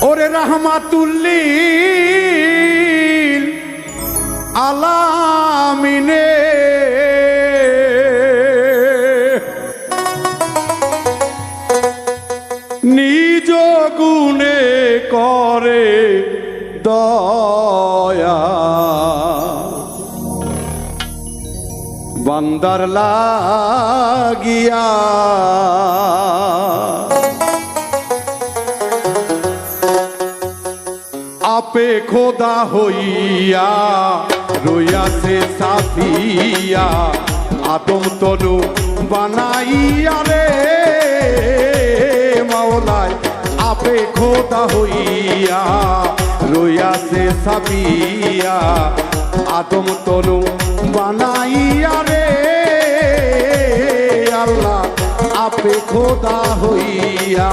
ওরে রাহমাতুল্লিল আলামিনে নিজ গুণে করে দয়া বান্দার লাগিয়া আপে খোদা হইয়া রইয়াছে সাফিয়া আদম তনু বানাইয়া রে মাওলায় আপে খোদা হইয়া রইয়াছে সাফিয়া আদম তনু বানাইয়া রে আল্লাহ আপে খোদা হইয়া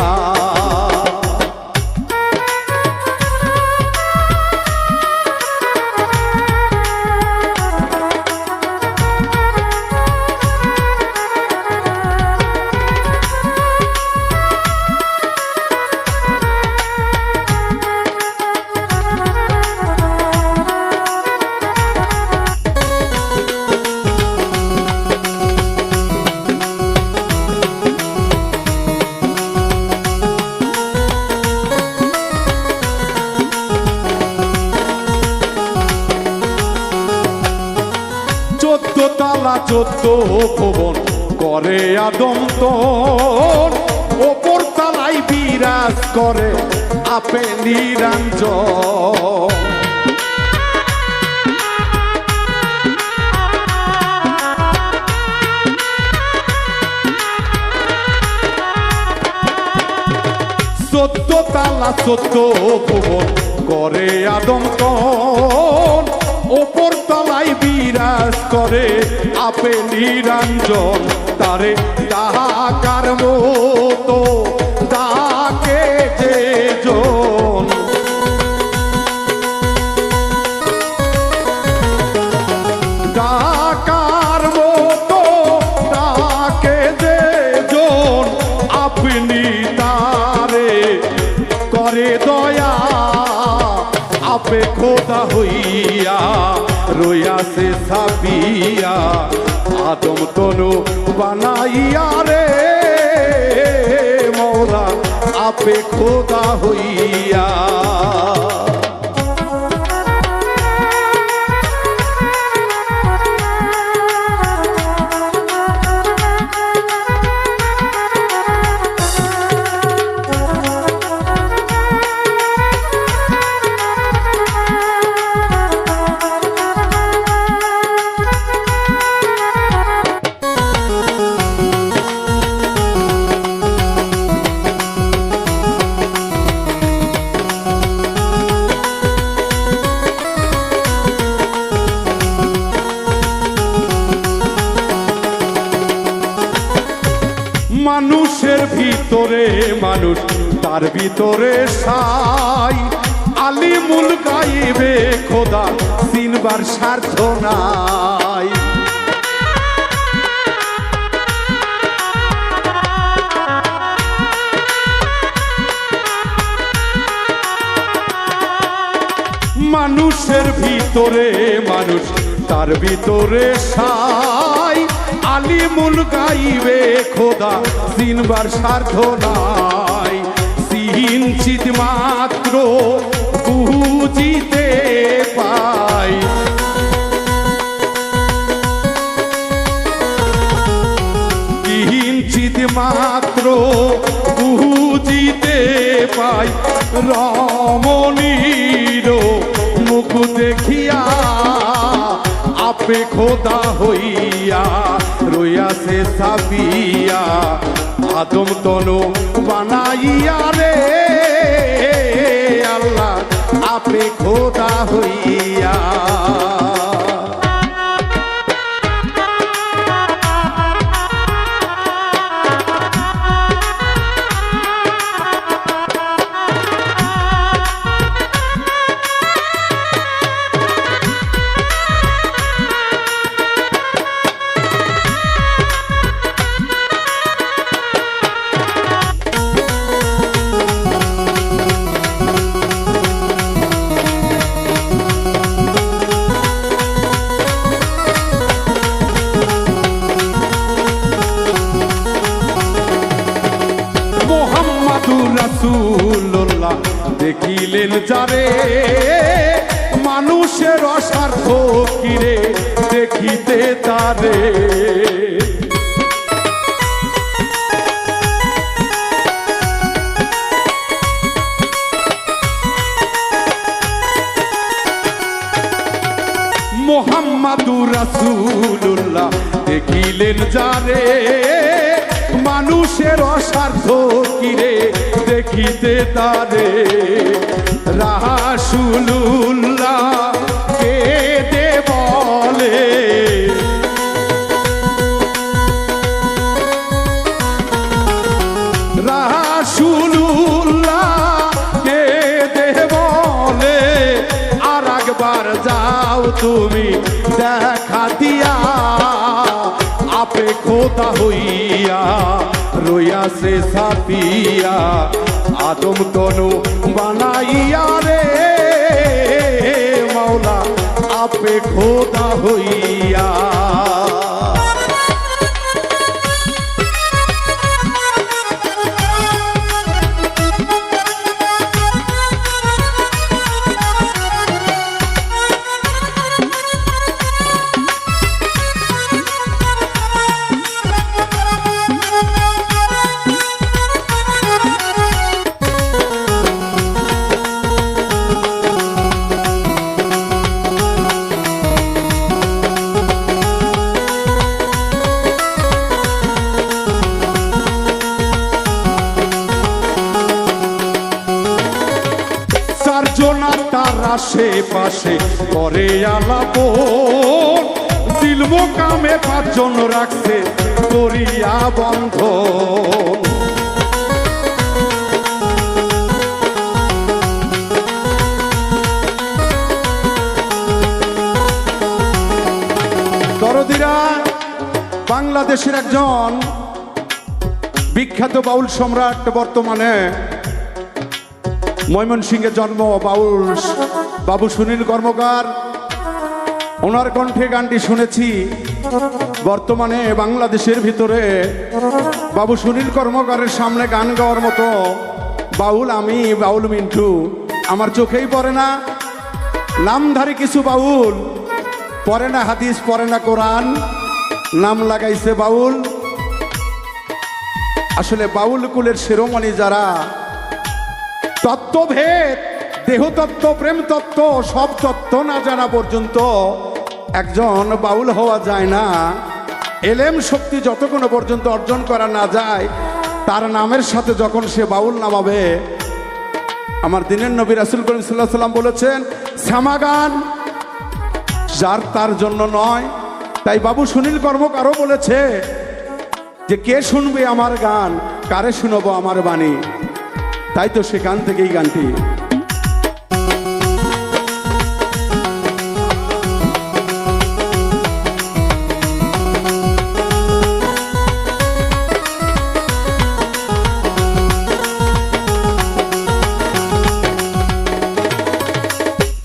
তালা 14 ভুবন করে আদম তোর ওপর তালাই বিরাজ করে আপে নিরঞ্জন তালা 14 ভুবন করে আদম তোর ওপর তলায় বিরাজ করে আপে নিরঞ্জন তারে ডাকার মতো ডাকে যে জন ডাকার মতো ডাকে যে জন আপনি তারে করে দয়া আপে খোদা হইয়া রইয়াছে সাফিয়া আদম তনু বানাইয়া রে মওলা আপে খোদা হইয়া মানুষের ভিতরে মানুষ তার ভিতরে সাই আলিমুল গাইবে খোদা চিনবার স্বার্থ নাই মানুষের ভিতরে মানুষ তার ভিতরে সাই আলিমুল গাইবে খোদা চিনবার স্বার্থ নাই চিন্তিত মাত্র বুঝিতে পাই কিঞ্চিত মাত্র বুঝিতে পাই রমণীর মুখ দেখিয়া আপে খোদা হইয়া রইয়াছে সাফিয়া আদম তনু বানাইয়া রে আল্লাহ আপে খোদা হইয়া মোহাম্মদুর রাসূলুল্লাহ দেখিলেন যারে মানুষের অস্বার্থ কিরে দেখিতে তারে মোহাম্মদুর রাসূলুল্লাহ দেখিলেন যারে মানুষের অস্বার্থ কিরে দেখিতে তারে রাসূলুল্লাহ কে দে বলে রাসূলুল্লাহ কে দে বলে আর একবার যাও তুমি দেখা দিয়া আপে খোদা হইয়া রইয়াছে সাফিয়া আদম তনু বানাইয়া রে মাওলা আপে খোদা হইয়া তার আশেপাশে করে আলাপন দিল মোকামে পাঁচজন রাখছে করিয়া বন্ধন দরদিরা বাংলাদেশের একজন বিখ্যাত বাউল সম্রাট বর্তমানে ময়মনসিংহে জন্ম বাউল বাবু সুনীল কর্মকার ওনার কণ্ঠে গানটি শুনেছি বর্তমানে বাংলাদেশের ভিতরে বাবু সুনীল কর্মকারের সামনে গান গাওয়ার মতো বাউল আমি বাউল মিন্টু আমার চোখেই পড়ে না নামধারী কিছু বাউল পড়ে না হাদিস পড়ে না কোরআন নাম লাগাইছে বাউল আসলে বাউল কুলের শিরোমণি যারা তত্ত্বভেদ দেহতত্ত্ব প্রেম তত্ত্ব সব তত্ত্ব না জানা পর্যন্ত একজন বাউল হওয়া যায় না এলেম শক্তি যতক্ষণ পর্যন্ত অর্জন করা না যায় তার নামের সাথে যখন সে বাউল নামাবে আমার দিনের নবী রাসূল করিম সাল্লাল্লাহু আলাইহি সাল্লাম বলেছেন শ্যামাগান যার তার জন্য নয় তাই বাবু সুনীল কর্মকারও বলেছে যে কে শুনবে আমার গান কারে শুনবো আমার বাণী তাই তো সেখান থেকে এই গানটি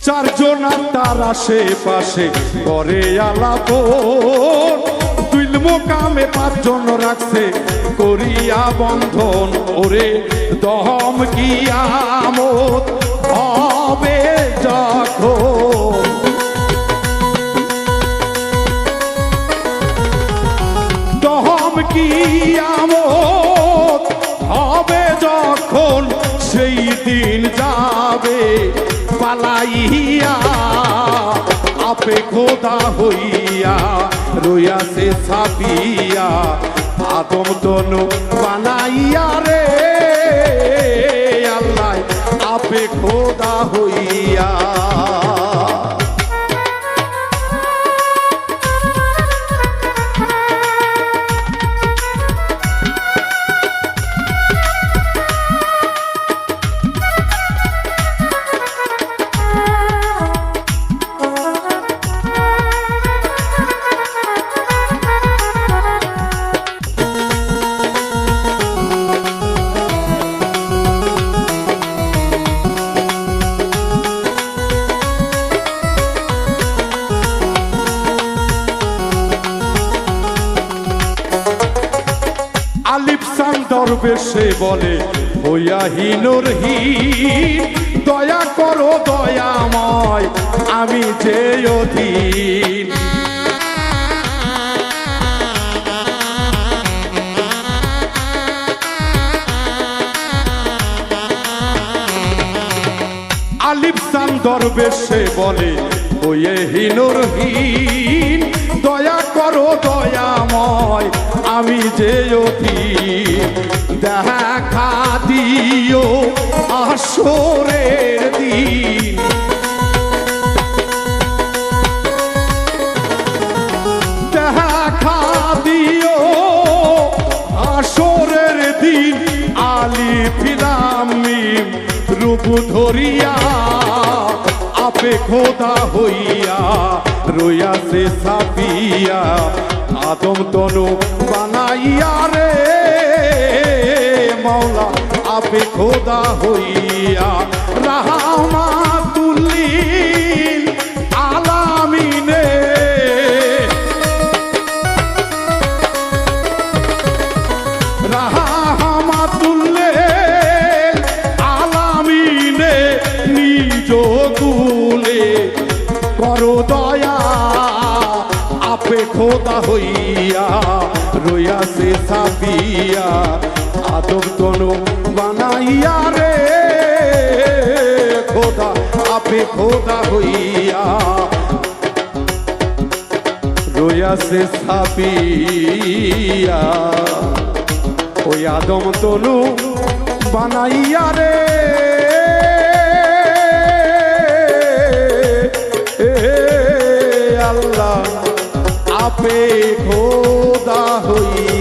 চারজন তার আশেপাশে করে আলাপন দুই মোকামে পাঁচজন রাখছে করিয়া বন্ধন ওরে দহম কিয়ামত হবে যখন দহম কিয়ামত হবে যখন সেই দিন যাবে পালাইয়া আপে খোদা হইয়া রইয়াছে সাফিয়া আদম তনু বানাইয়া রে আল্লাহ আপে খোদা হইয়া আলিফ সান দরবেশে বলে হইয়া হীনর হীন দয়া করো দয়াময় আমি যে অধীন। আলিফ সান দরবেশে বলে হইয়ে হীনর হীন দয়া করো দয়াময় আমি যে অধীন। দেখা দিও আসরের দিন, দেখা দিও আসরের দিন। আলিফ লাম মিম রূপ ধরিয়া আপে খোদা হইয়া রইয়াছে ছাপিয়া আদম তনু বানাইয়া রে মওলা আপে খোদা হইয়া। রাহমাতুল লিল আলামিনে রাহমাতুল লিল আলামিনে নিজ কুলে করো দয়া আপে খোদা হইয়া রইয়াছে ছাপিয়া আদম তনু বানাইয়া রে খোদা আপে খোদা হইয়া রইয়াছে ছাপিয়া ওই আদম তনু বানাইয়া রে আল্লাহ আপে খোদা হইয়া।